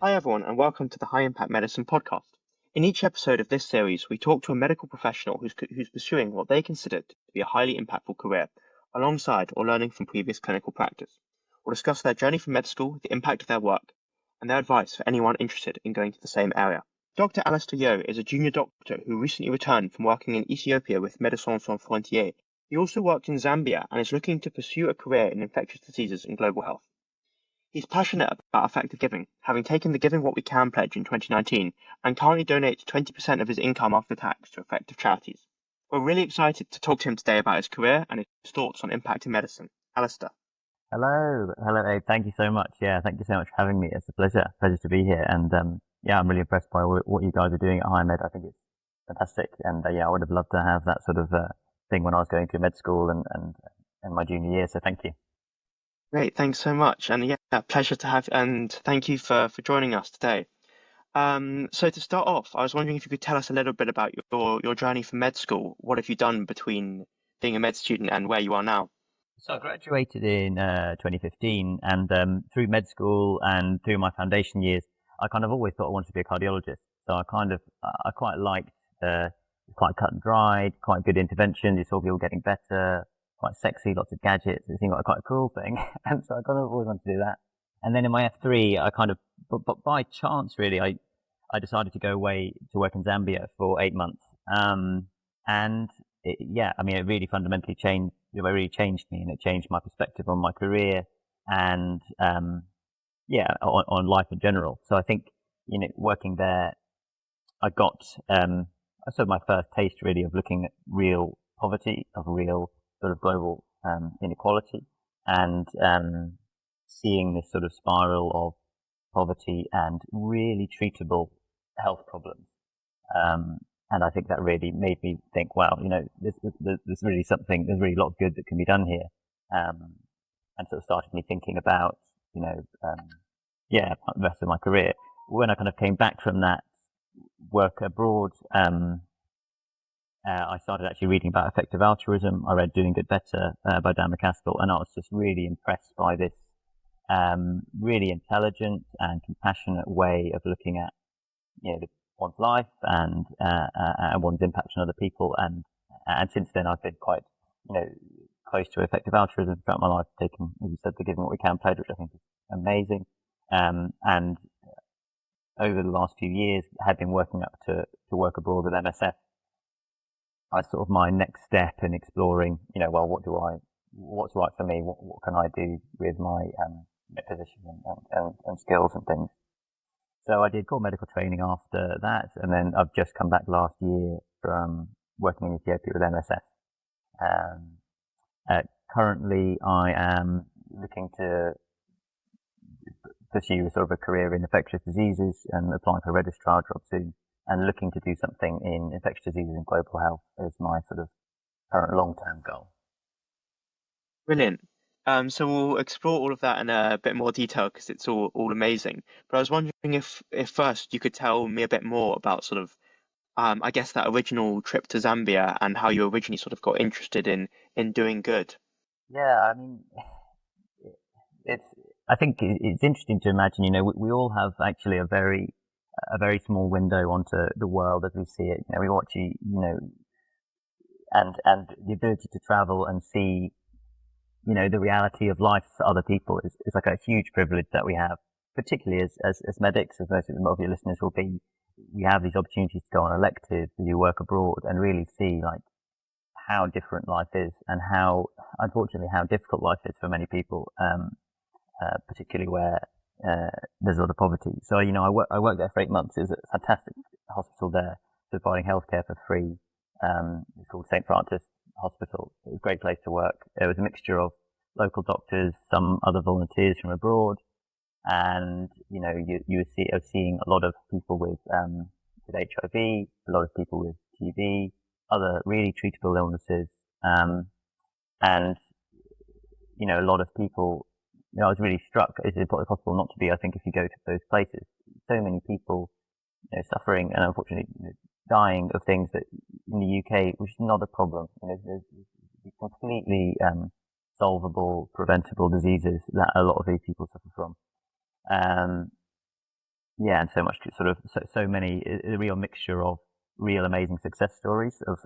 Hi, everyone, and welcome to the High Impact Medicine podcast. In each episode of this series, we talk to a medical professional who's pursuing what they consider to be a highly impactful career, alongside or learning from previous clinical practice. We'll discuss their journey from med school, the impact of their work, and their advice for anyone interested in going to the same area. Dr. Alastair Yeoh is a junior doctor who recently returned from working in Ethiopia with Médecins Sans Frontières. He also worked in Zambia and is looking to pursue a career in infectious diseases and global health. He's passionate about effective giving, having taken the Giving What We Can pledge in 2019 and currently donates 20% of his income after tax to effective charities. We're really excited to talk to him today about his career and his thoughts on impacting medicine. Alistair. Hello, Abe. Thank you so much. Yeah, thank you so much for having me. It's a pleasure to be here. And yeah, I'm really impressed by what you guys are doing at High Med. I think it's fantastic. And yeah, I would have loved to have that sort of thing when I was going to med school and my junior year. So thank you. Great, thanks so much. And yeah, pleasure to have and thank you for joining us today. So to start off, I was wondering if you could tell us a little bit about your journey from med school. What have you done between being a med student and where you are now? So I graduated in 2015, and through med school and through my foundation years, I kind of always thought I wanted to be a cardiologist. So I quite liked quite cut and dried, quite good interventions. You saw people getting better, quite sexy, lots of gadgets. It seemed like quite a cool thing, and so I kind of always wanted to do that. And then in my F3, I kind of, but by chance really, I decided to go away to work in Zambia for 8 months. And yeah, I mean, it really fundamentally changed. It really changed me, and it changed my perspective on my career and yeah, on life in general. So I think working there, I got sort of my first taste really of looking at real poverty, of real sort of global inequality, and seeing this sort of spiral of poverty and really treatable health problems. And I think that really made me think, wow, there's really something, there's really a lot of good that can be done here. And sort of started me thinking about, yeah, the rest of my career. When I kind of came back from that work abroad, I started actually reading about effective altruism. I read Doing Good Better by Dan McCaskill, and I was just really impressed by this really intelligent and compassionate way of looking at one's life and one's impact on other people. And since then, I've been quite close to effective altruism throughout my life, taking, as you said, the Giving What We Can pledge, which I think is amazing. And over the last few years, I had been working up to work abroad with MSF. I sort of my next step in exploring, well, what's right for me? What can I do with my position and skills and things? So I did core medical training after that, and then I've just come back last year from working in Ethiopia with MSF. Currently, I am looking to pursue sort of a career in infectious diseases and applying for a registrar job soon, and looking to do something in infectious diseases and global health is my sort of current long-term goal. Brilliant. So we'll explore all of that in a bit more detail because it's all amazing. But I was wondering if first you could tell me a bit more about sort of, I guess that original trip to Zambia and how you originally sort of got interested in doing good. Yeah, I mean, it's. I think it's interesting to imagine. We all have actually a very small window onto the world as we see it. We watch and the ability to travel and see the reality of life for other people is like a huge privilege that we have, particularly as medics, as most of your listeners will be. We have these opportunities to go on electives, to do work abroad, and really see like how different life is, and how, unfortunately, how difficult life is for many people, particularly where there's a lot of poverty. So, I worked there for 8 months. It was a fantastic hospital there, providing healthcare for free. It's called St. Francis Hospital. It was a great place to work. It was a mixture of local doctors, some other volunteers from abroad, and you were seeing a lot of people with HIV, a lot of people with TB, other really treatable illnesses, and a lot of people. I was really struck. It's possible not to be. I think if you go to those places, so many people suffering and unfortunately dying of things that in the UK, which is not a problem. There's completely solvable, preventable diseases that a lot of these people suffer from. yeah, and so much sort of so many a real mixture of real amazing success stories of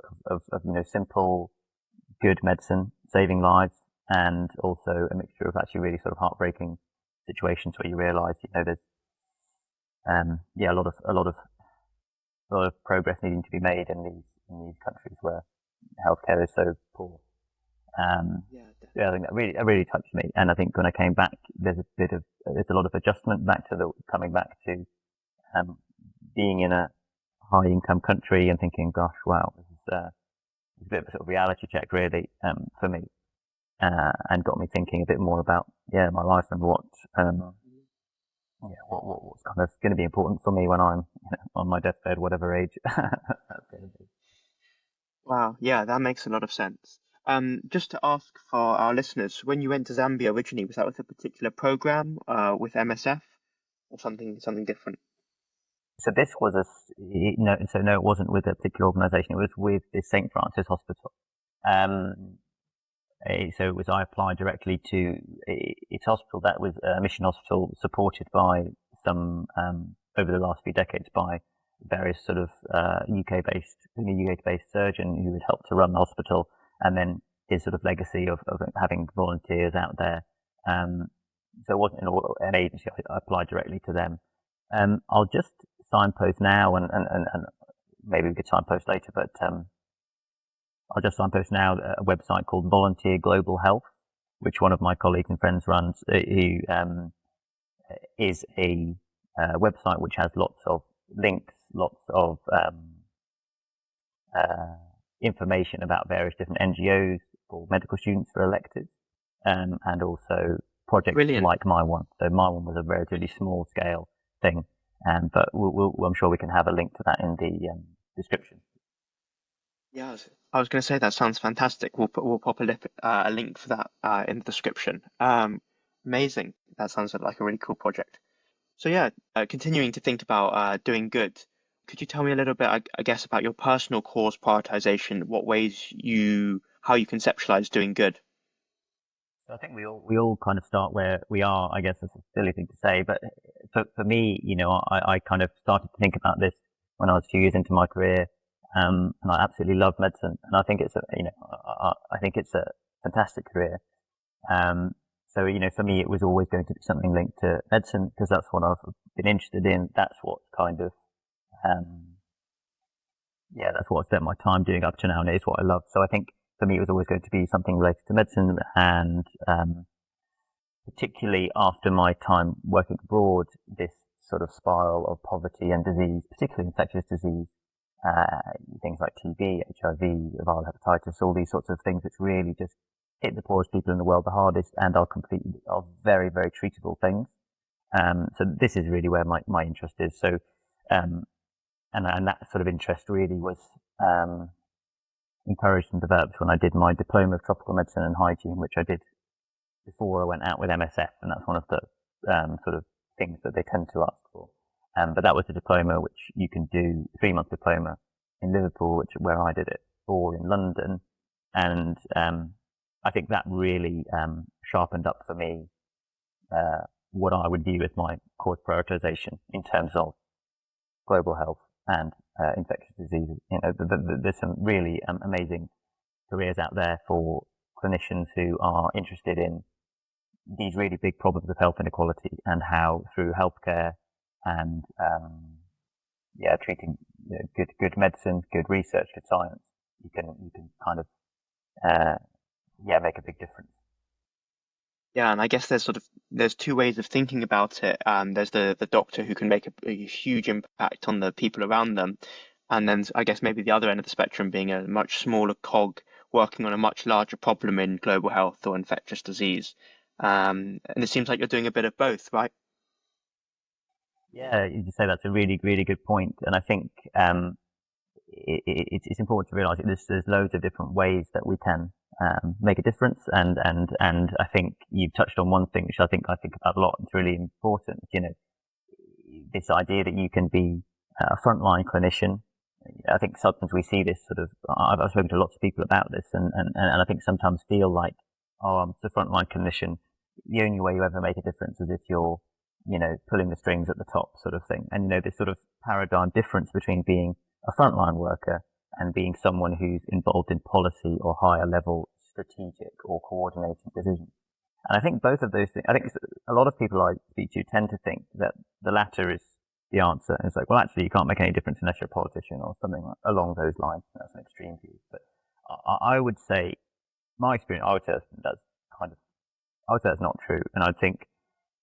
simple good medicine saving lives, and also a mixture of actually really sort of heartbreaking situations where you realise there's a lot of progress needing to be made in these countries where healthcare is so poor. I think that really touched me, and I think when I came back, there's a lot of adjustment back to coming back to being in a high income country and thinking, gosh, wow, this is a bit of a sort of reality check really for me, and got me thinking a bit more about my life and what's kind of going to be important for me when I'm on my deathbed, whatever age that's going to be. Wow, yeah, that makes a lot of sense. Just to ask for our listeners, when you went to Zambia originally, was that with a particular program with MSF or something different? So this was no, it wasn't with a particular organisation. It was with the St. Francis Hospital. So it was I applied directly to its hospital. That was a mission hospital supported by some over the last few decades by various sort of UK-based surgeon who had helped to run the hospital, and then his sort of legacy of having volunteers out there. So it wasn't an agency. I applied directly to them. I'll just signpost now, and maybe we could signpost later, but I'll just signpost now a website called Volunteer Global Health, which one of my colleagues and friends runs, who is a website which has lots of links, lots of information about various different NGOs for medical students for electives, and also projects Brilliant. like my one. So my one was a relatively small scale thing, but I'm sure we can have a link to that in the description. Yeah, I was going to say that sounds fantastic. We'll pop a link for that in the description. Amazing. That sounds like a really cool project. So yeah, continuing to think about doing good. Could you tell me a little bit, I guess, about your personal cause prioritization? How you conceptualize doing good? So I think we all kind of start where we are. I guess that's a silly thing to say, but for me, I kind of started to think about this when I was a few years into my career, and I absolutely love medicine, and I think I think it's a fantastic career. So for me, it was always going to be something linked to medicine because that's what I've been interested in. That's what kind of that's what I spent my time doing up to now, and it is what I love. So I think for me, it was always going to be something related to medicine, and particularly after my time working abroad, this sort of spiral of poverty and disease, particularly infectious disease, things like TB, HIV, viral hepatitis, all these sorts of things which really just hit the poorest people in the world the hardest and are very, very treatable things. So this is really where my interest is. So, and that sort of interest really was encouraged and developed when I did my diploma of tropical medicine and hygiene, which I did before I went out with MSF, and that's one of the sort of things that they tend to ask for. But that was a diploma which you can do, 3-month diploma in Liverpool, where I did it, or in London, and I think that really sharpened up for me what I would view as my cause prioritization in terms of global health and infectious diseases. There's some really amazing careers out there for clinicians who are interested in these really big problems of health inequality and how through healthcare and treating good medicine, good research, good science, you can kind of make a big difference. Yeah, and I guess there's two ways of thinking about it. There's the doctor who can make a huge impact on the people around them, and then I guess maybe the other end of the spectrum being a much smaller cog working on a much larger problem in global health or infectious disease. And it seems like you're doing a bit of both, right? Yeah, you just say that's a really, really good point, and I think it's important to realise that there's loads of different ways that we can make a difference, and I think you've touched on one thing which I think about a lot. It's really important, this idea that you can be a frontline clinician. I think sometimes we see this sort of. I've spoken to lots of people about this, and I think sometimes feel like, oh, I'm the frontline clinician. The only way you ever make a difference is if you're pulling the strings at the top sort of thing. And, this sort of paradigm difference between being a frontline worker and being someone who's involved in policy or higher level strategic or coordinating decisions. And I think both of those things, I think a lot of people I speak to tend to think that the latter is the answer. And it's like, well, actually, you can't make any difference unless you're a politician or something along those lines. That's an extreme view. But I would say, my experience, I would say that's not true. And I think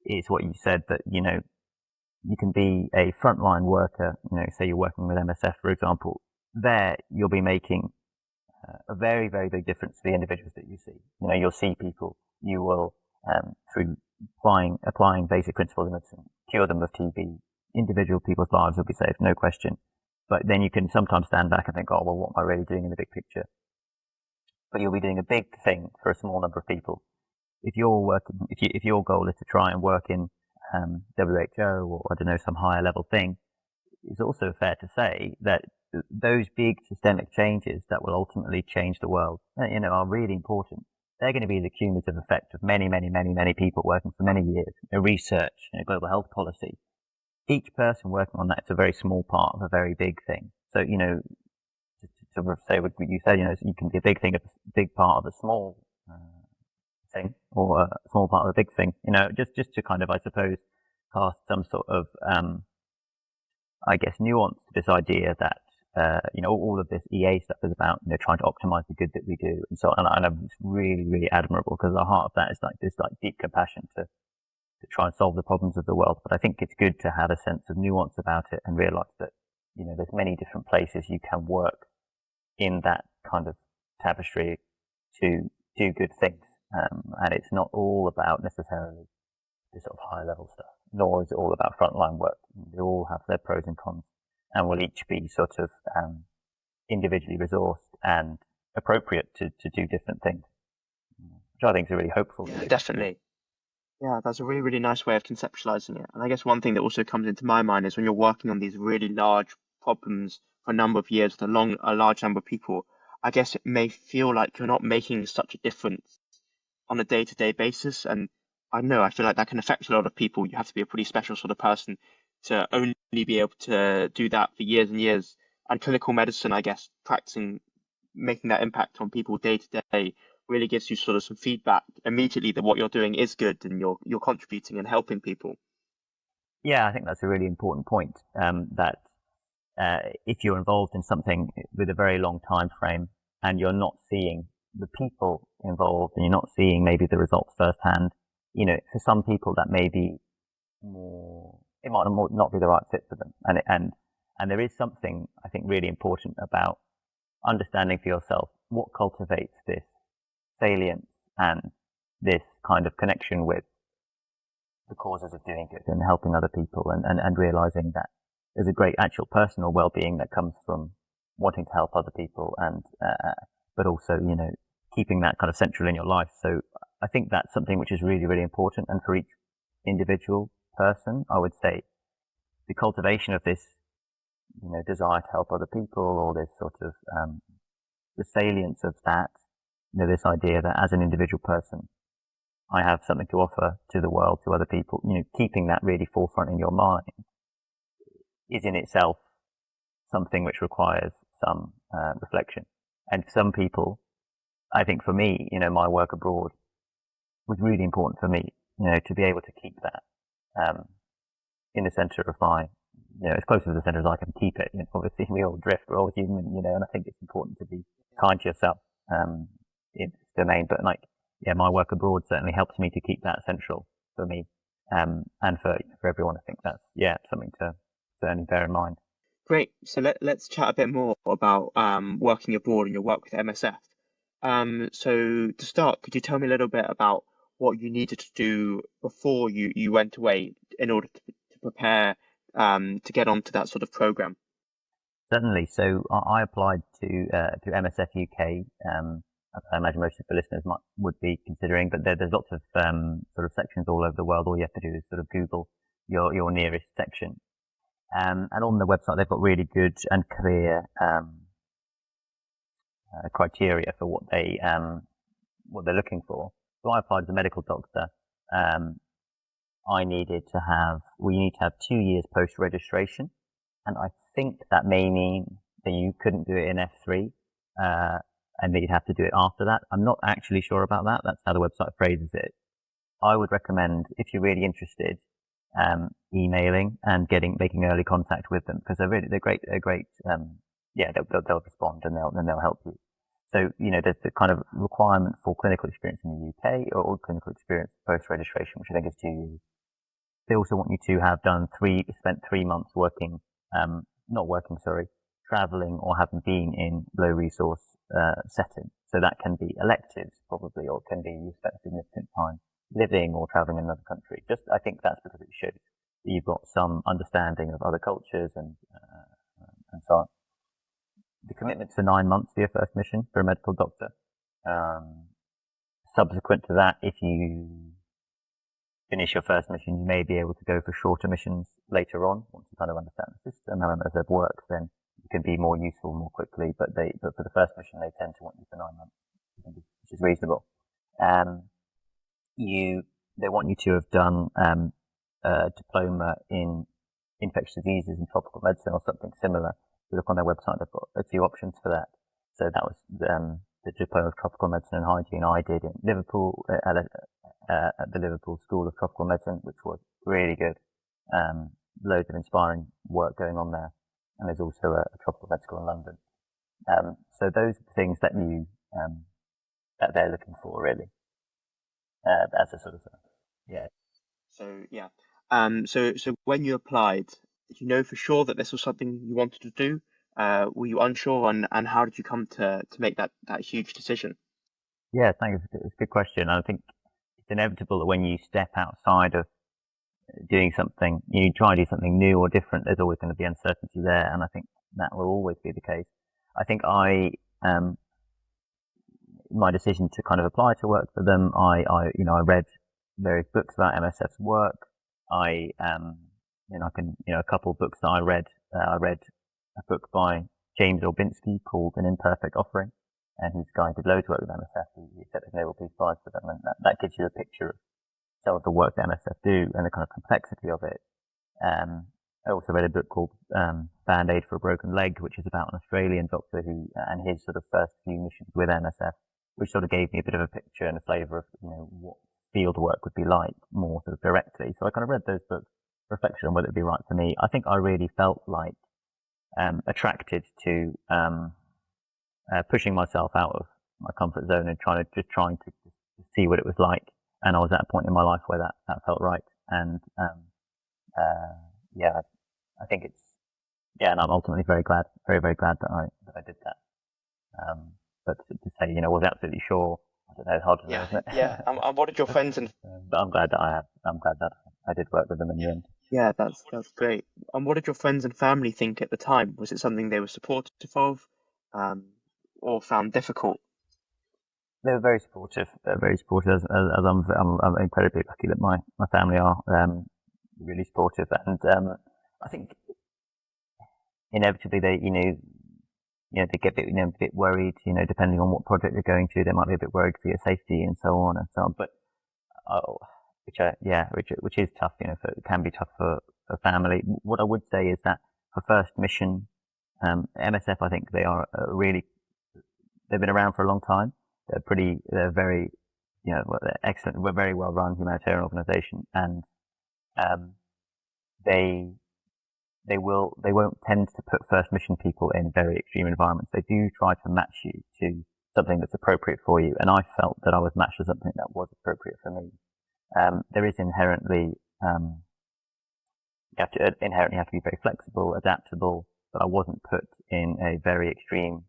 it's what you said, that, you can be a frontline worker, say you're working with MSF, for example, there you'll be making a very, very big difference to the individuals that you see. You'll see people, you will, through applying basic principles of medicine, cure them of TB. Individual people's lives will be saved, no question. But then you can sometimes stand back and think, oh, well, what am I really doing in the big picture? But you'll be doing a big thing for a small number of people. If your goal is to try and work in WHO or, I don't know, some higher level thing, it's also fair to say that those big systemic changes that will ultimately change the world, are really important. They're going to be the cumulative effect of many, many, many, many people working for many years. Research, global health policy. Each person working on that is a very small part of a very big thing. So, to say what you said, you can be a big part of a small thing, or a small part of a big thing. Just to kind of, I suppose, cast some sort of, nuance to this idea that all of this EA stuff is about, trying to optimize the good that we do, and so on. And it's really, really admirable, because the heart of that is this deep compassion to try and solve the problems of the world. But I think it's good to have a sense of nuance about it and realize that, there's many different places you can work in that kind of tapestry to do good things. And it's not all about necessarily the sort of high level stuff, nor is it all about frontline work. They all have their pros and cons, and will each be sort of individually resourced and appropriate to do different things, which I think is a really hopeful Yeah, view. definitely. Yeah, that's a really, really nice way of conceptualizing it. And I guess one thing that also comes into my mind is when you're working on these really large problems for a number of years with a large number of people, I guess it may feel like you're not making such a difference on a day-to-day basis. And I don't know, I feel like that can affect a lot of people. You have to be a pretty special sort of person to only be able to do that for years and years. And clinical medicine, I guess, making that impact on people day to day really gives you sort of some feedback immediately that what you're doing is good and you're contributing and helping people. Yeah, I think that's a really important point. That if you're involved in something with a very long time frame and you're not seeing the people involved and you're not seeing maybe the results firsthand, for some people that may be it might not be the right fit for them. And there is something I think really important about understanding for yourself what cultivates this salience and this kind of connection with the causes of doing good and helping other people, and realizing that there's a great actual personal well-being that comes from wanting to help other people, and but also keeping that kind of central in your life. So I think that's something which is really, really important. And for each individual person, I would say the cultivation of this desire to help other people, or this sort of the salience of that, this idea that as an individual person, I have something to offer to the world, to other people, keeping that really forefront in your mind is in itself something which requires some reflection. And for some people, I think for me, my work abroad was really important for me, to be able to keep that in the center of my, as close to the center as I can keep it. Obviously, we all drift, we're all human, and I think it's important to be kind to yourself in this domain. But my work abroad certainly helps me to keep that central for me, and for everyone. I think that's something to certainly bear in mind. Great. So let's chat a bit more about working abroad and your work with MSF. So to start, could you tell me a little bit about what you needed to do before you went away in order to prepare to get onto that sort of program? Certainly. So I applied to MSF UK. I imagine most of the listeners would be considering, but there's lots of sort of sections all over the world. All you have to do is sort of Google your nearest section, and on the website they've got really good and clear criteria for what they're looking for. So I applied as a medical doctor, we need to have 2 years post-registration, and I think that may mean that you couldn't do it in F3, and that you'd have to do it after that. I'm not actually sure about that. That's how the website phrases it. I would recommend, if you're really interested, emailing and making early contact with them, because they're great. Yeah, they'll respond and they'll help you. So, there's the kind of requirement for clinical experience in the UK or clinical experience post-registration, which I think is 2 years. They also want you to have spent 3 months traveling or having been in low resource setting. So that can be electives probably, or it can be you spent significant time living or traveling in another country. I think that's because it shows that you've got some understanding of other cultures and so on. The commitment to 9 months for your first mission for a medical doctor. Subsequent to that, if you finish your first mission, you may be able to go for shorter missions later on. Once you kind of understand the system, how MSF works, then you can be more useful more quickly. But for the first mission, they tend to want you for 9 months, which is reasonable. They want you to have done a diploma in infectious diseases and tropical medicine or something similar. If you look on their website, they've got a few options for that. So that was the diploma of tropical medicine and hygiene I did in Liverpool at the Liverpool School of Tropical Medicine, which was really good. Loads of inspiring work going on there. And there's also a tropical med school in London. So those are the things that that they're looking for, really. As a sort of, yeah. So yeah. So when you applied, did you know for sure that this was something you wanted to do? Were you unsure, and how did you come to make that huge decision? Yeah, thanks. It's a good question. I think it's inevitable that when you step outside of doing something, you try to do something new or different, there's always going to be uncertainty there, and I think that will always be the case. I think my decision to kind of apply to work for them, I read various books about MSF's work. A couple of books that I read a book by James Orbinski called An Imperfect Offering, and he's a guy who did loads of work with MSF. He accepted Nobel Peace Prize for them, and that gives you a picture of some of the work that MSF do and the kind of complexity of it. I also read a book called Band-Aid for a Broken Leg, which is about an Australian doctor and his sort of first few missions with MSF, which sort of gave me a bit of a picture and a flavour of what field work would be like more sort of directly. So I kind of read those books, reflection on whether it'd be right for me. I think I really felt like attracted to pushing myself out of my comfort zone and trying to see what it was like. And I was at a point in my life where that felt right. And I think and I'm ultimately very glad that I did that. But to say, was absolutely sure, I don't know, it's hard to know, isn't it? Yeah. And what did your friends and but I'm glad that I did work with them in the end. Yeah, that's great. And what did your friends and family think at the time? Was it something they were supportive of, or found difficult? They were very supportive, as I'm incredibly lucky that my family are really supportive, and I think inevitably they get a bit worried, depending on what project they're going to, they might be a bit worried for your safety and so on and so on. But which is tough, it can be tough for family. What I would say is that for first mission, MSF, I think they've been around for a long time. They're very, they're excellent. We're a very well run humanitarian organisation, and they won't tend to put first mission people in very extreme environments. They do try to match you to something that's appropriate for you, and I felt that I was matched to something that was appropriate for me. There is inherently you have to be very flexible, adaptable, but I wasn't put in a very extreme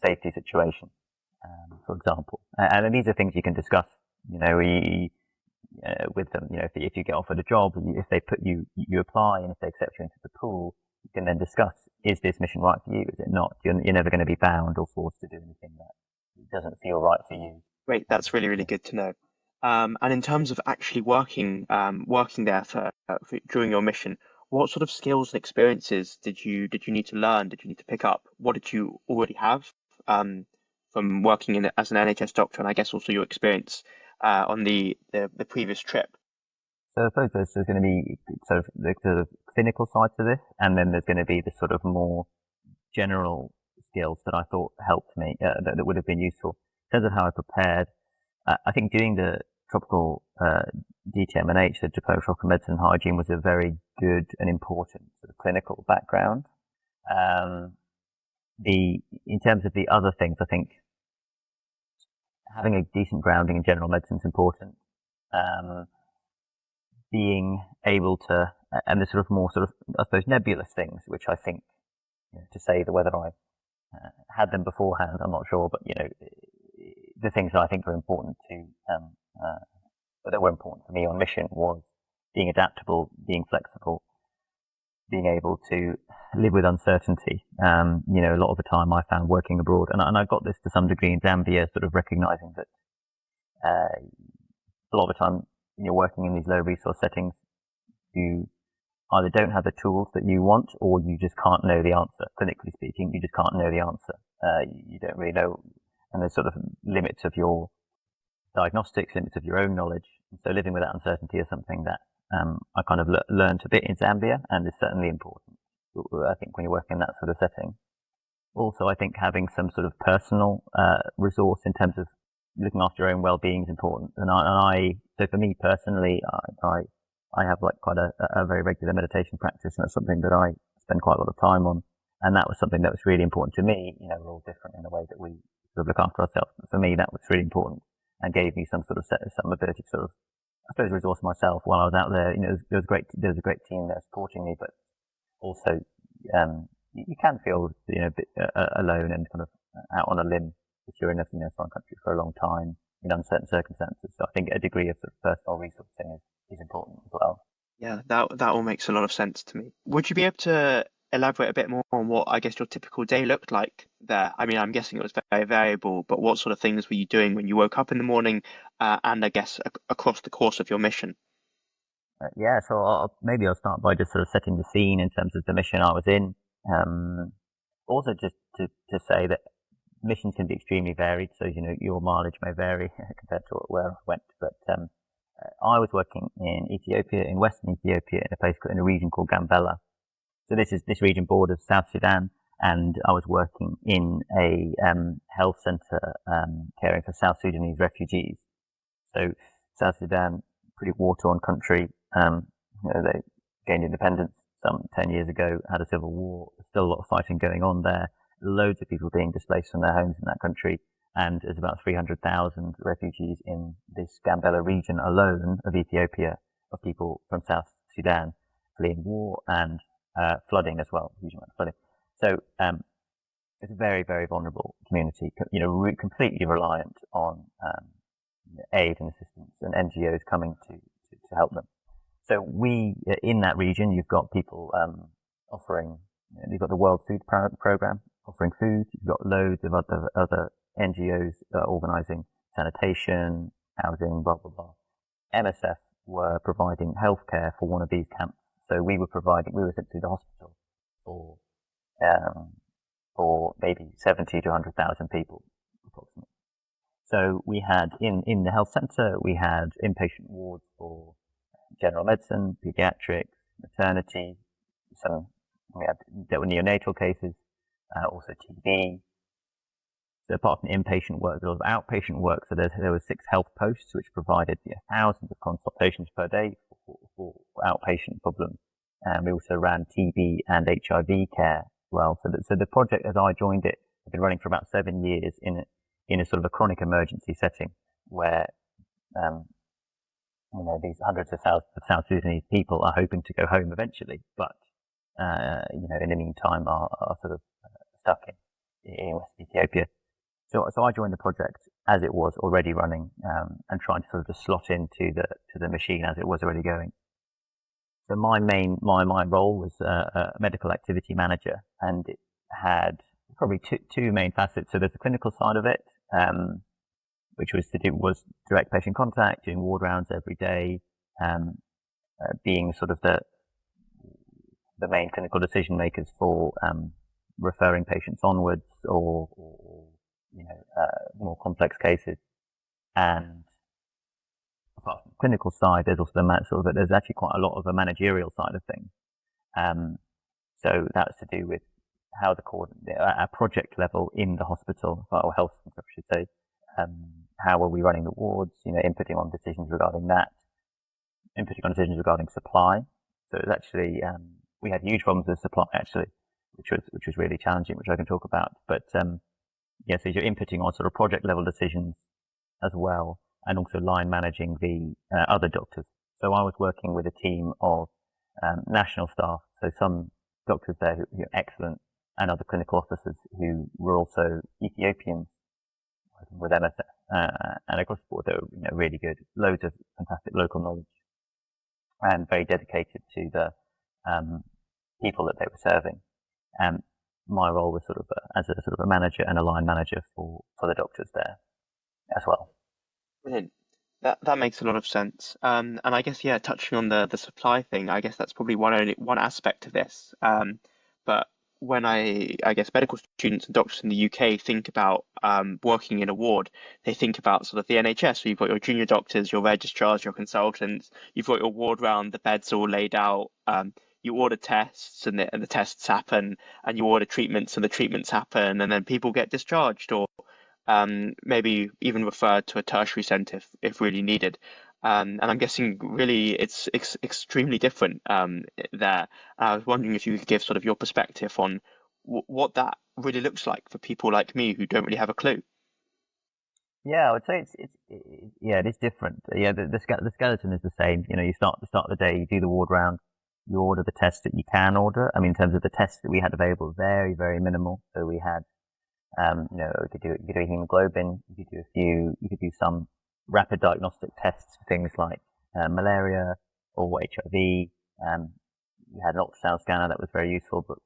safety situation, for example. And these are things you can discuss, with them. If you get offered a job, if they put you apply, and if they accept you into the pool, you can then discuss: is this mission right for you? Is it not? You're never going to be bound or forced to do anything that doesn't feel right for you. Great, that's really, really good to know. And in terms of actually working there during your mission, what sort of skills and experiences did you need to learn? Did you need to pick up? What did you already have from working as an NHS doctor, and I guess also your experience on the previous trip? So I suppose there's going to be sort of the sort of clinical side to this, and then there's going to be the sort of more general skills that I thought helped me, that would have been useful. In terms of how I prepared, I think doing the tropical DTM&H, the Diploma of Tropical Medicine and Hygiene, was a very good and important sort of clinical background. In terms of the other things, I think having a decent grounding in general medicine is important. Being able to, and the sort of more sort of, I suppose, nebulous things, which I think, to say that whether I had them beforehand, I'm not sure, but the things that I think are important that were important for me on mission was being adaptable, being flexible, being able to live with uncertainty. A lot of the time I found working abroad, and I got this to some degree in Zambia, sort of recognizing that a lot of the time when you're working in these low resource settings, you either don't have the tools that you want, or you just can't know the answer. Clinically speaking, you just can't know the answer. You don't really know, and there's sort of limits of your diagnostics, limits of your own knowledge. And so living with that uncertainty is something that I kind of learned a bit in Zambia, and is certainly important, I think, when you're working in that sort of setting. Also, I think having some sort of personal resource in terms of looking after your own well-being is important. So for me personally, I have like quite a very regular meditation practice, and that's something that I spend quite a lot of time on. And that was something that was really important to me. We're all different in the way that we sort of look after ourselves. But for me, that was really important and gave me some ability to sort of, I suppose, resource myself while I was out there. There was a great team there supporting me, but also, you can feel, a bit alone and kind of out on a limb if you're in a foreign country for a long time in uncertain circumstances. So I think a degree of sort of personal resourcing is important as well. Yeah, that all makes a lot of sense to me. Would you be able to elaborate a bit more on what, I guess, your typical day looked like there? I mean, I'm guessing it was very variable, but what sort of things were you doing when you woke up in the morning, and I guess across the course of your mission? So maybe I'll start by just sort of setting the scene in terms of the mission I was in. Also, just to say that missions can be extremely varied, so your mileage may vary compared to where I went. But I was working in Ethiopia, in Western Ethiopia, in a region called Gambela. So this region borders South Sudan, and I was working in a health center caring for South Sudanese refugees. So South Sudan, pretty war-torn country. They gained independence some 10 years ago, had a civil war. There's still a lot of fighting going on there. Loads of people being displaced from their homes in that country. And there's about 300,000 refugees in this Gambela region alone of Ethiopia, of people from South Sudan fleeing war and flooding as well, huge amount of flooding. So it's a very, very vulnerable community, completely reliant on aid and assistance and NGOs coming to help them. So in that region, you've got people offering, you've got the World Food Program offering food, you've got loads of other NGOs organising sanitation, housing, blah, blah, blah. MSF were providing healthcare for one of these camps. So we were essentially the hospital for maybe 70 to 100,000 people, approximately. So we had, in the health centre, we had inpatient wards for general medicine, paediatrics, maternity, there were neonatal cases, also TB. So apart from inpatient work, there was outpatient work. So there were 6 health posts which provided thousands of consultations per day for outpatient problems. And we also ran TB and HIV care as well. So the project, as I joined it, had been running for about 7 years in a sort of a chronic emergency setting where these hundreds of thousands of South Sudanese people are hoping to go home eventually, but in the meantime are sort of stuck in West Ethiopia. So I joined the project as it was already running, and trying to sort of just slot into the machine as it was already going. So my role was a medical activity manager, and it had probably two main facets. So there's the clinical side of it, which was direct patient contact, doing ward rounds every day, being sort of the main clinical decision makers for referring patients onwards or more complex cases. And apart from the clinical side, there's also there's actually quite a lot of the managerial side of things. So that's to do with how at project level in the hospital, or health center, I should say, how are we running the wards, inputting on decisions regarding that, inputting on decisions regarding supply. So it was actually, we had huge problems with supply actually, which was really challenging, which I can talk about. But so you're inputting on sort of project level decisions as well, and also line managing the other doctors. So I was working with a team of national staff, so some doctors there who are excellent, and other clinical officers who were also Ethiopians, working with MSF, and across the board they were really good, loads of fantastic local knowledge, and very dedicated to the people that they were serving. My role was as a sort of a manager and a line manager for the doctors there as well. Brilliant. That makes a lot of sense. And I guess, touching on the supply thing, I guess that's probably one aspect of this. But when I guess medical students and doctors in the UK think about working in a ward, they think about sort of the NHS. So you've got your junior doctors, your registrars, your consultants. You've got your ward round, the beds all laid out. You order tests, and the tests happen, and you order treatments, and the treatments happen, and then people get discharged, or maybe even referred to a tertiary centre if really needed. And I'm guessing really it's extremely different there. I was wondering if you could give sort of your perspective on what that really looks like for people like me who don't really have a clue. Yeah, I would say it is different. Yeah, the skeleton is the same. You start the day, you do the ward round, you order the tests that you can order. I mean, in terms of the tests that we had available, very minimal. So we had, you could do hemoglobin, you could do some rapid diagnostic tests for things like malaria or HIV. We had an ultrasound scanner that was very useful, but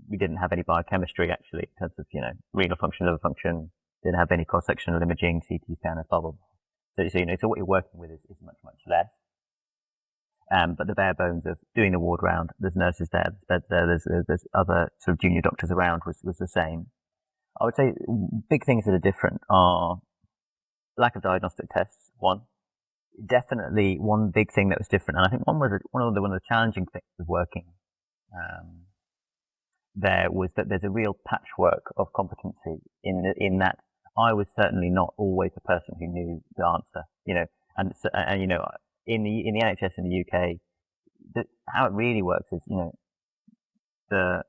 we didn't have any biochemistry actually in terms of renal function, liver function. Didn't have any cross-sectional imaging, CT scanners, blah blah blah. So what you're working with is much less. But the bare bones of doing the ward round, there's nurses there, there's beds there, there's other sort of junior doctors around was the same. I would say big things that are different are lack of diagnostic tests. Definitely one big thing that was different, and I think one of the challenging things of working there was that there's a real patchwork of competency in that I was certainly not always the person who knew the answer. And in the NHS in the UK, how it really works is the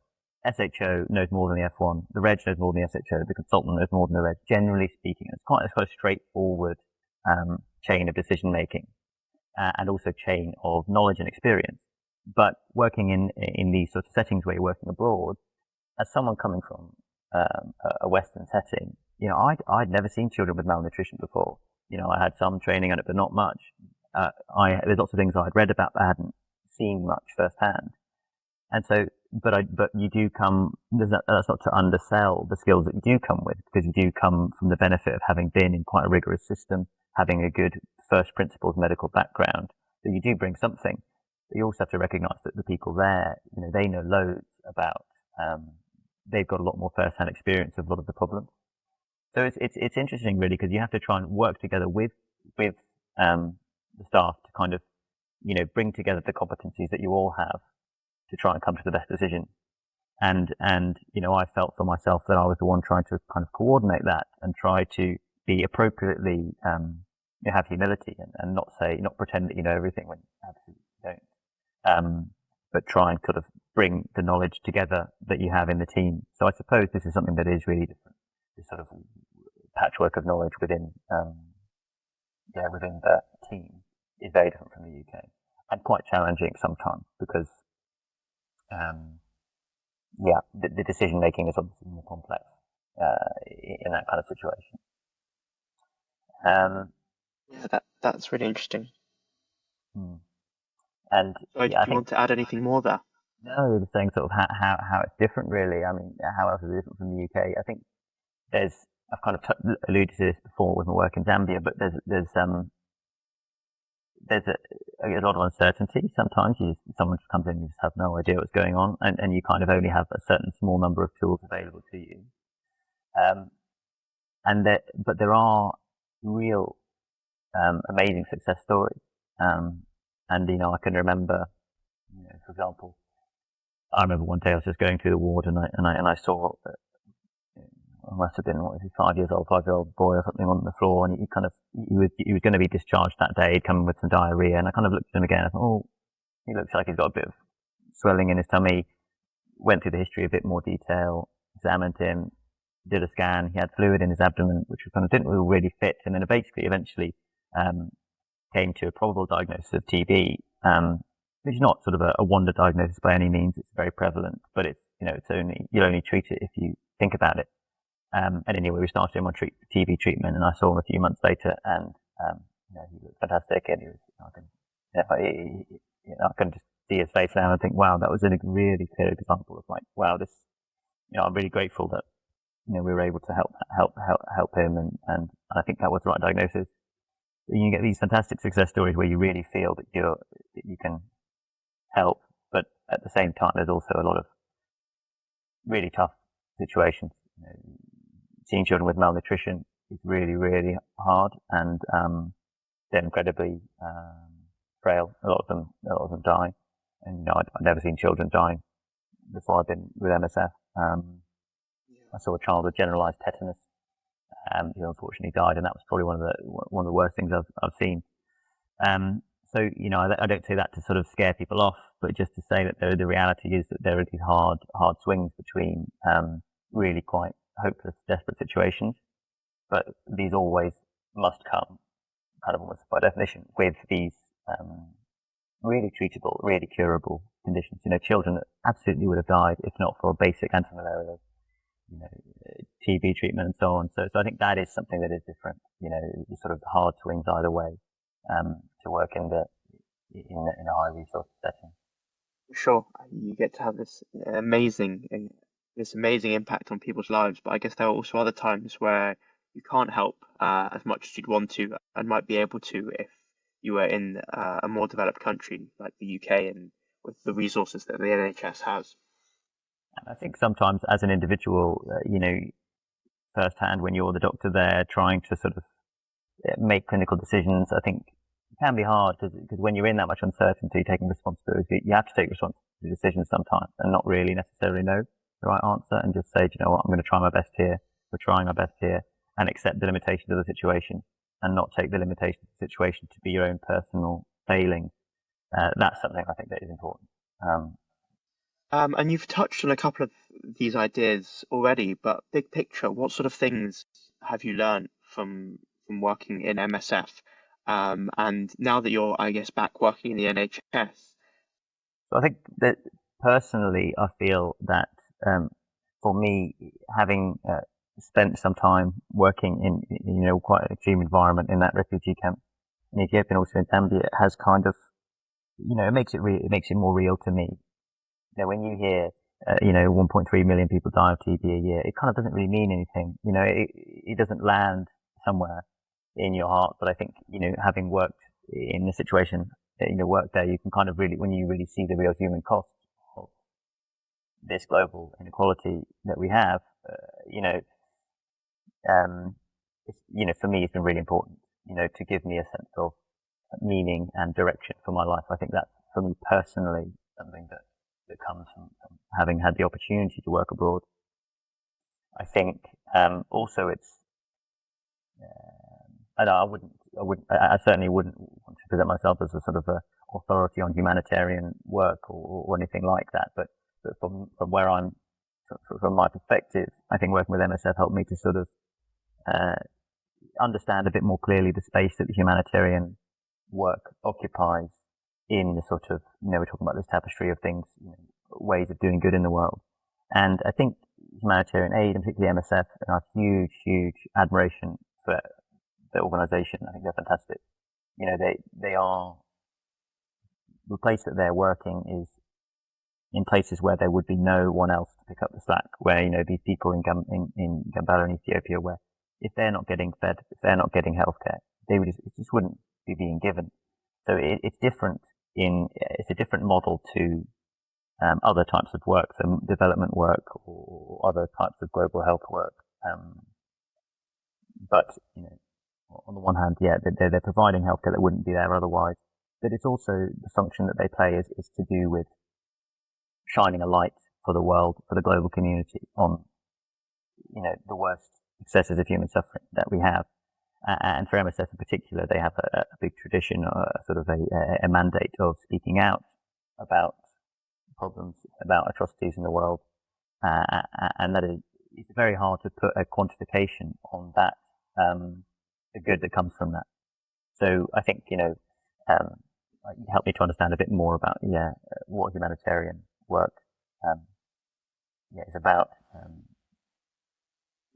SHO knows more than the F1, the Reg knows more than the SHO, the consultant knows more than the Reg. Generally speaking, it's quite a straightforward chain of decision making, and also chain of knowledge and experience. But working in these sorts of settings where you're working abroad, as someone coming from a Western setting, I'd never seen children with malnutrition before. I had some training on it, but not much. There's lots of things I'd read about, but I hadn't seen much firsthand. And so, but you do come. That's not to undersell the skills that you do come with, because you do come from the benefit of having been in quite a rigorous system, having a good first principles medical background. So you do bring something. But you also have to recognise that the people there, they know loads about. They've got a lot more first-hand experience of a lot of the problems. So it's interesting really, because you have to try and work together with the staff to kind of bring together the competencies that you all have to try and come to the best decision. And I felt for myself that I was the one trying to kind of coordinate that and try to be appropriately have humility and not pretend that you know everything when you absolutely don't. But try and sort of bring the knowledge together that you have in the team. So I suppose this is something that is really different. This sort of patchwork of knowledge within the team is very different from the UK, and quite challenging sometimes, because the decision making is obviously more complex in that kind of situation. That's really interesting. And do you want to add anything more there? No, just saying sort of how it's different really. I mean, how else is it different from the UK? I think I've kind of alluded to this before with my work in Zambia, but there's a lot of uncertainty. Sometimes someone just comes in and you just have no idea what's going on, and you kind of only have a certain small number of tools available to you. But there are real amazing success stories. And I can remember, for example, I remember one day I was just going through the ward and I saw I must have been 5-year-old boy or something on the floor, and he was going to be discharged that day. He'd come in with some diarrhea, and I kind of looked at him again. I thought, oh, he looks like he's got a bit of swelling in his tummy. Went through the history in a bit more detail, examined him, did a scan. He had fluid in his abdomen, which kind of didn't really fit, and then eventually came to a probable diagnosis of TB, which is not sort of a wonder diagnosis by any means. It's very prevalent, but you'll only treat it if you think about it. And anyway, we started him on TB treatment, and I saw him a few months later, and he looked fantastic, and I can just see his face now and think, wow, that was a really clear example of like, wow, this, I'm really grateful that we were able to help him, and I think that was the right diagnosis. You get these fantastic success stories where you really feel that you can help, but at the same time, there's also a lot of really tough situations. Seeing children with malnutrition is really, really hard, and they're incredibly frail. A lot of them die, and I've never seen children dying before I've been with MSF. I saw a child with generalized tetanus who unfortunately died, and that was probably one of the worst things I've seen. So I don't say that to sort of scare people off, but just to say that the reality is that there are these hard swings between really quite hopeless, desperate situations, but these always must come, kind of almost by definition, with these really treatable, really curable conditions. Children that absolutely would have died if not for basic antimalarial, TB treatment and so on. So I think that is something that is different. The sort of hard swings either way to work in a high resource setting. Sure, you get to have this amazing impact on people's lives, but I guess there are also other times where you can't help as much as you'd want to and might be able to if you were in a more developed country like the UK and with the resources that the NHS has. And I think sometimes as an individual, firsthand when you're the doctor there trying to sort of make clinical decisions, I think it can be hard because when you're in that much uncertainty, taking responsibility, you have to take responsibility for decisions sometimes and not really necessarily know the right answer and just say, do you know what, I'm going to try my best here. We're trying our best here, and accept the limitations of the situation and not take the limitations of the situation to be your own personal failing. That's something I think that is important. And you've touched on a couple of these ideas already, but big picture, what sort of things have you learned from working in MSF? And now that you're, I guess, back working in the NHS? So I think that personally, I feel that for me, having spent some time working in quite an extreme environment in that refugee camp in Ethiopia and also in Zambia, it has kind of it makes it more real to me. When you hear 1.3 million people die of TB a year, it kind of doesn't really mean anything. It doesn't land somewhere in your heart. But I think having worked in the situation, work there, you can kind of really, when you really see the real human cost of this global inequality that we have, for me, it's been really important, to give me a sense of meaning and direction for my life. I think that's, for me personally, something that comes from having had the opportunity to work abroad. I think also it's, I certainly wouldn't want to present myself as a sort of a authority on humanitarian work or anything like that. But from where I'm, from my perspective, I think working with MSF helped me to sort of understand a bit more clearly the space that the humanitarian work occupies in the sort of, we're talking about this tapestry of things, ways of doing good in the world. And I think humanitarian aid, and particularly MSF, I have huge admiration for the organisation. I think they're fantastic. They are, the place that they're working is in places where there would be no one else to pick up the slack, where, these people in Gambela and Ethiopia, where if they're not getting fed, if they're not getting healthcare, it just wouldn't be being given. So it's different it's a different model to other types of work, so development work or other types of global health work. But on the one hand, yeah, they're providing healthcare that wouldn't be there otherwise. But it's also the function that they play is to do with shining a light for the world, for the global community on, the worst excesses of human suffering that we have. And for MSF in particular, they have a big tradition, sort of a mandate of speaking out about problems, about atrocities in the world. And that it's very hard to put a quantification on that, the good that comes from that. So I think, help me to understand a bit more about, what humanitarian work, is about.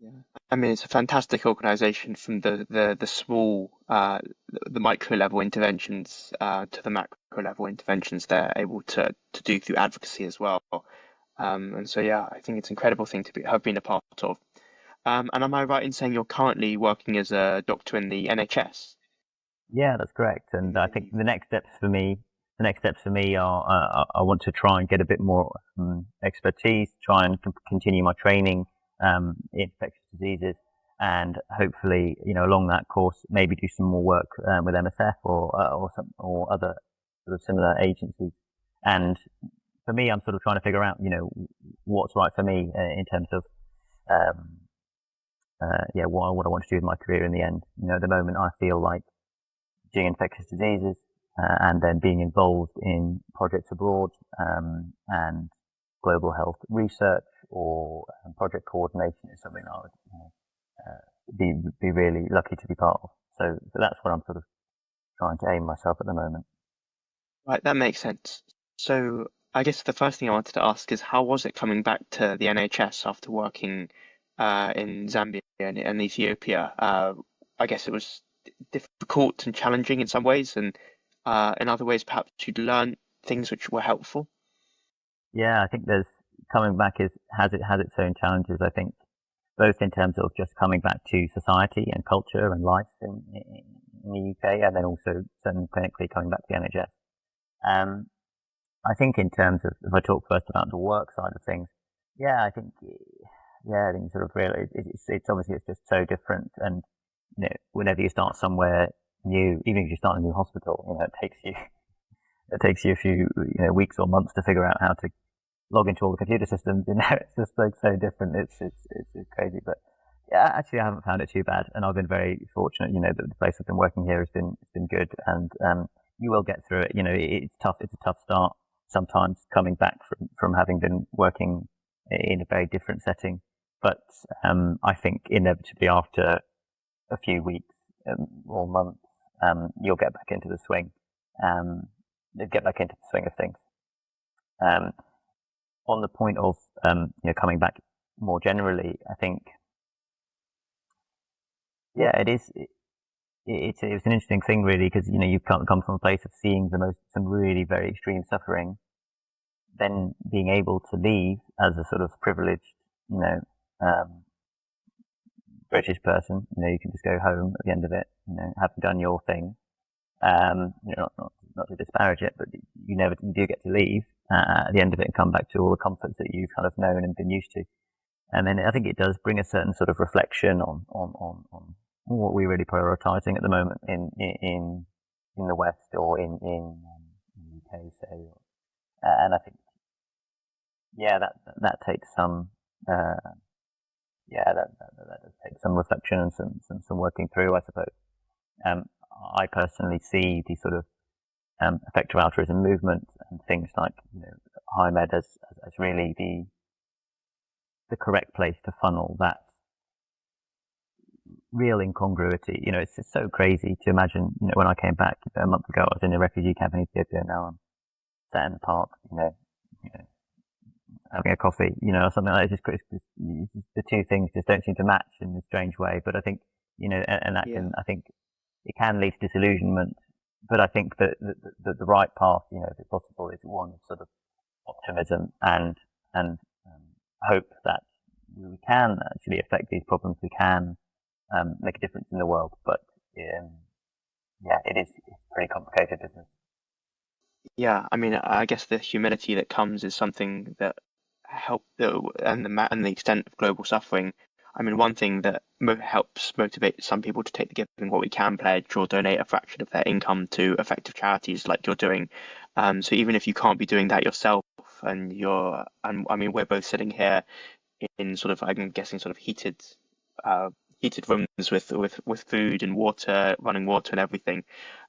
Yeah. I mean, it's a fantastic organisation from the small, the micro level interventions to the macro level interventions they're able to do through advocacy as well. And so, yeah, I think it's an incredible thing to have been a part of. And am I right in saying you're currently working as a doctor in the NHS? Yeah, that's correct. And I think the next steps for me are I want to try and get a bit more expertise, try and continue my training in infectious diseases, and hopefully, along that course, maybe do some more work with MSF or other sort of similar agencies. And for me, I'm sort of trying to figure out, what's right for me in terms of what I want to do with my career in the end. At the moment, I feel like doing infectious diseases and then being involved in projects abroad and global health research or project coordination is something I would be really lucky to be part of. So that's what I'm sort of trying to aim myself at the moment. Right, that makes sense. So I guess the first thing I wanted to ask is how was it coming back to the NHS after working in Zambia and Ethiopia? I guess it was difficult and challenging in some ways, and in other ways, perhaps you'd learn things which were helpful. Yeah, I think coming back has its own challenges. I think both in terms of just coming back to society and culture and life in the UK, and then also certainly clinically coming back to the NHS. I think in terms of, if I talk first about the work side of things, I think sort of really, it's obviously it's just so different. And, whenever you start somewhere new, even if you start a new hospital, it takes you a few, weeks or months to figure out how to log into all the computer systems. It's just like so different. It's crazy. But yeah, actually I haven't found it too bad. And I've been very fortunate, that the place I've been working here has been good. And, you will get through it. It's tough. It's a tough start sometimes coming back from having been working in a very different setting. But I think inevitably after a few weeks or months, you'll get back into the swing. Get back into the swing of things. On the point of coming back more generally, I think it is. It's an interesting thing, really, because you've come from a place of seeing some really very extreme suffering, then being able to leave as a sort of privileged, British person. You can just go home at the end of it, having done your thing. Not to disparage it, but you do get to leave at the end of it and come back to all the comforts that you've kind of known and been used to. And then I think it does bring a certain sort of reflection on what we're really prioritizing at the moment in the West or in the UK, say. And I think, that takes some, that does take some reflection and some working through, I suppose. I personally see the sort of effective altruism movement and things like higher med as really the correct place to funnel that real incongruity. It's just so crazy to imagine. When I came back a month ago, I was in a refugee camp in Ethiopia. Now I'm sat in the park, having a coffee, or something like that. It's just the two things just don't seem to match in a strange way. But I think and that can, I think it can lead to disillusionment. But I think that the right path, if it's possible, is one of sort of optimism and hope that we can actually affect these problems. We can make a difference in the world. But it's pretty complicated business. Yeah, I mean, I guess the humility that comes is something that and the extent of global suffering. I mean, one thing that helps motivate some people to take the Giving What We Can pledge or donate a fraction of their income to effective charities like you're doing. So even if you can't be doing that yourself, and I mean, we're both sitting here in sort of, I'm guessing, sort of heated rooms with food and water, running water and everything.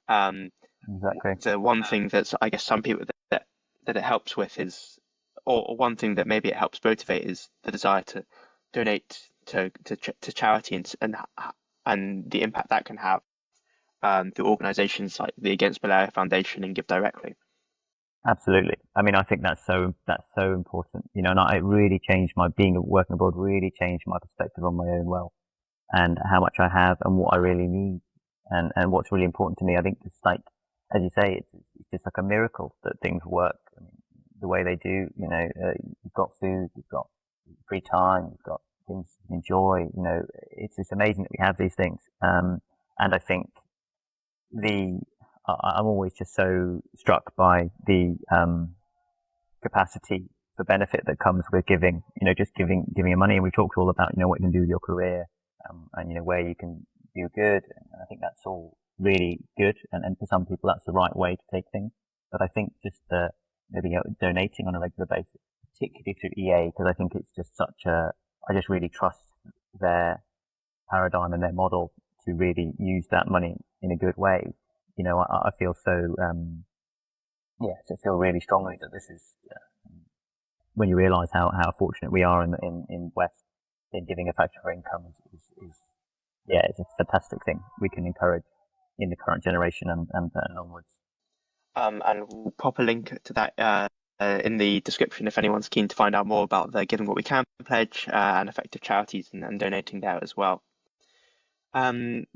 Um, Exactly. the one thing that's, I guess, some people that it helps with is, or one thing that maybe it helps motivate is the desire to donate to charity and the impact that can have through organisations like the Against Malaria Foundation and Give Directly. Absolutely. I mean, I think that's so important, you know, and it really changed working abroad really changed my perspective on my own wealth and how much I have and what I really need and what's really important to me. I think it's like, as you say, it's just like a miracle that things work. I mean, the way they do, you know, you've got food, you've got free time, you've got things to enjoy, you know, it's just amazing that we have these things. And I think I'm always just so struck by the capacity for benefit that comes with giving, you know, just giving your money. And we talked all about, you know, what you can do with your career, and, you know, where you can do good. And I think that's all really good. And for some people, that's the right way to take things. But I think just maybe donating on a regular basis, particularly through EA, because I think it's just I just really trust their paradigm and their model to really use that money in a good way. You know, I feel so, I feel really strongly that this is, when you realise how fortunate we are in West in giving a fraction of our income is it's a fantastic thing we can encourage in the current generation and onwards. And we'll pop a link to that in the description if anyone's keen to find out more about the Giving What We Can pledge and effective charities and donating there as well.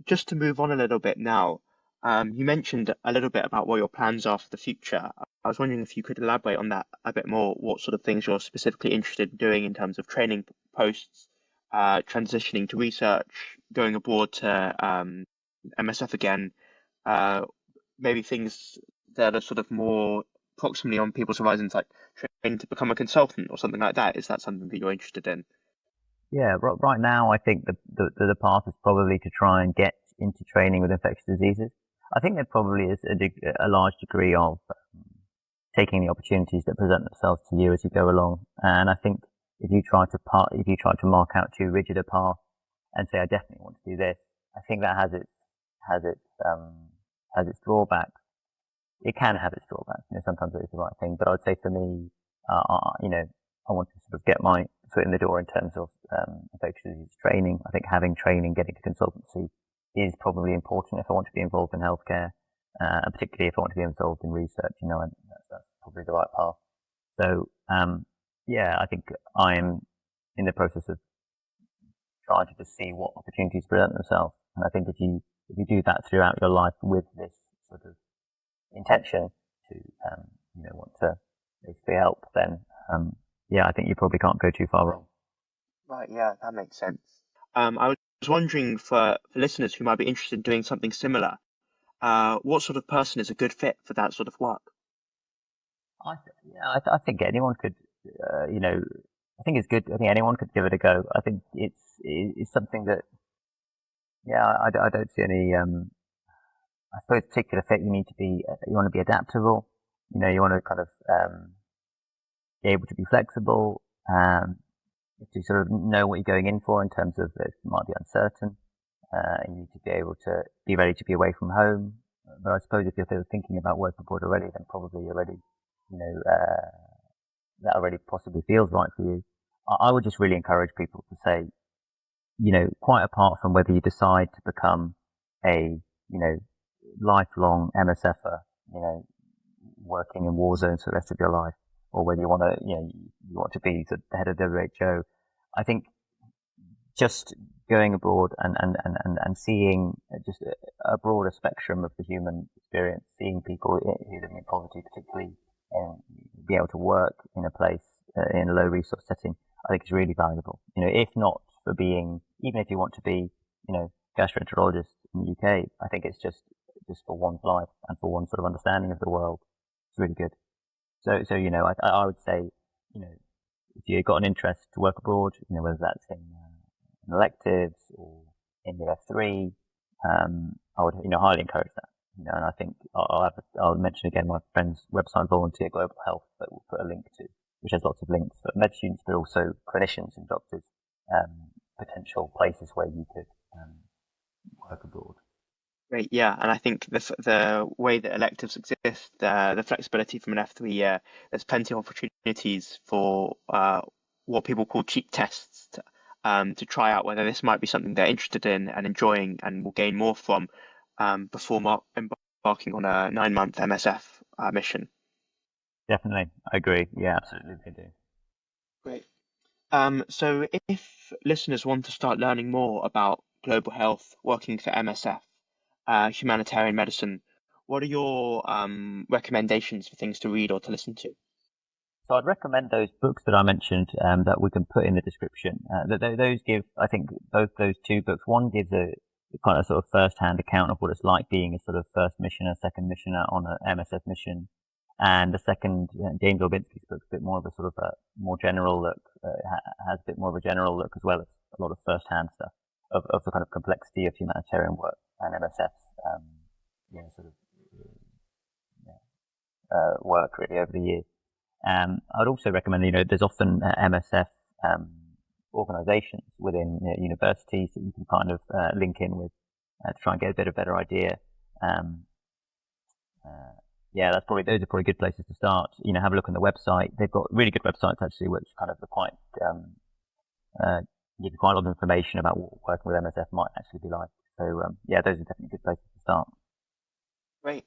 Just to move on a little bit now, you mentioned a little bit about what your plans are for the future. I was wondering if you could elaborate on that a bit more, what sort of things you're specifically interested in doing in terms of training posts, transitioning to research, going abroad to MSF again, maybe things that are sort of more proximally on people's horizons, like training to become a consultant or something like that. Is that something that you're interested in? Yeah, right now I think the path is probably to try and get into training with infectious diseases. I think there probably is a large degree of taking the opportunities that present themselves to you as you go along. And I think if you try to mark out too rigid a path and say I definitely want to do this, I think that has its drawbacks. It can have its drawbacks. You know, sometimes it is the right thing, but I would say for me, you know, I want to sort of get my foot in the door in terms of infectious disease training. I think having training, getting to consultancy is probably important if I want to be involved in healthcare, and particularly if I want to be involved in research. You know, and that's probably the right path. So, I think I'm in the process of trying to just see what opportunities present themselves. And I think if you do that throughout your life with this sort of intention to want to basically help, then I think you probably can't go too far wrong. Right, yeah, that makes sense. I was wondering for listeners who might be interested in doing something similar, what sort of person is a good fit for that sort of work? I think anyone could, I think it's good. I think anyone could give it a go. I think it's something that, I don't see any, I suppose particular fit. You want to be adaptable. You know, you want to kind of, be able to be flexible, to sort of know what you're going in for in terms of it might be uncertain. You need to be able to be ready to be away from home. But I suppose if you're thinking about working abroad already, then probably you're already, that already possibly feels right for you. I would just really encourage people to say, quite apart from whether you decide to become a, lifelong MSFer, working in war zones for the rest of your life, or whether you want to, you want to be the head of WHO. I think just going abroad and seeing just a broader spectrum of the human experience, seeing people who live in poverty particularly, and be able to work in a place in a low resource setting, I think is really valuable. If not for being, even if you want to be, gastroenterologist in the UK, I think it's just for one's life and for one's sort of understanding of the world, it's really good. So I would say, if you've got an interest to work abroad, whether that's in in electives or in your F3, I would highly encourage that. And I think I'll mention again my friend's website, Volunteer Global Health, that we'll put a link to, which has lots of links for med students, but also clinicians and doctors, potential places where you could work abroad. Great, yeah, and I think the way that electives exist, the flexibility from an F3 year, there's plenty of opportunities for what people call cheap tests to try out whether this might be something they're interested in and enjoying and will gain more from before embarking on a 9-month MSF mission. Definitely, I agree. Yeah, absolutely, they do. Great. So if listeners want to start learning more about global health, working for MSF, humanitarian medicine, what are your recommendations for things to read or to listen to? So I'd recommend those books that I mentioned that we can put in the description. Those give, I think, both those two books. One gives a kind of sort of first-hand account of what it's like being a sort of first missioner, second missioner on an MSF mission. And the second, James Orbinski's book, a bit more of a sort of a more general look, has a bit more of a general look as well as a lot of first-hand stuff of the kind of complexity of humanitarian work and MSF's, work really over the years. I'd also recommend, there's often MSF organisations within universities that you can kind of link in with to try and get a bit of a better idea. Those are probably good places to start. Have a look on the website. They've got really good websites actually, which kind of are quite give you quite a lot of information about what working with MSF might actually be like. So those are definitely good places to start. Great.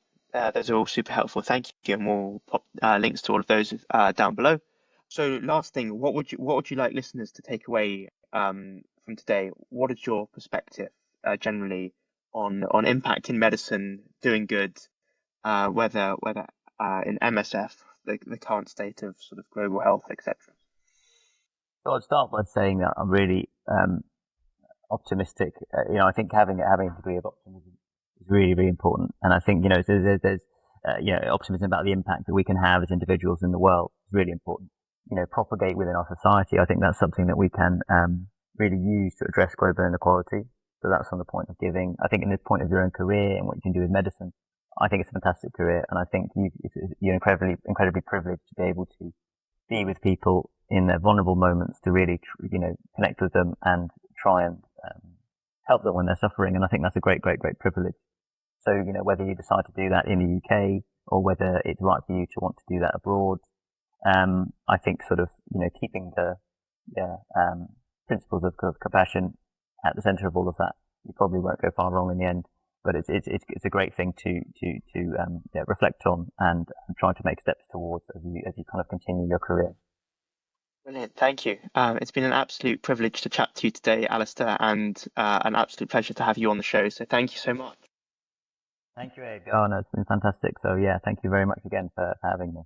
Those are all super helpful. Thank you, and we'll pop links to all of those down below. So, last thing, what would you like listeners to take away from today? What is your perspective generally on impact in medicine, doing good, whether in MSF, the current state of sort of global health, etc. So I'd start by saying that I'm really optimistic. I think having a degree of optimism is really, really important. And I think there's optimism about the impact that we can have as individuals in the world is really important. Propagate within our society. I think that's something that we can really use to address global inequality. So that's on the point of giving. I think in this point of your own career and what you can do with medicine, I think it's a fantastic career, and I think you're incredibly privileged to be able to be with people in their vulnerable moments, to really connect with them and try and help them when they're suffering. And I think that's a great privilege. So whether you decide to do that in the UK or whether it's right for you to want to do that abroad, I think sort of keeping the principles of compassion at the centre of all of that, you probably won't go far wrong in the end. But it's a great thing to reflect on and try to make steps towards as you kind of continue your career. Brilliant, thank you. It's been an absolute privilege to chat to you today, Alastair, and an absolute pleasure to have you on the show. So thank you so much. Thank you, Abe. Oh, no, it's been fantastic. So yeah, thank you very much again for having me.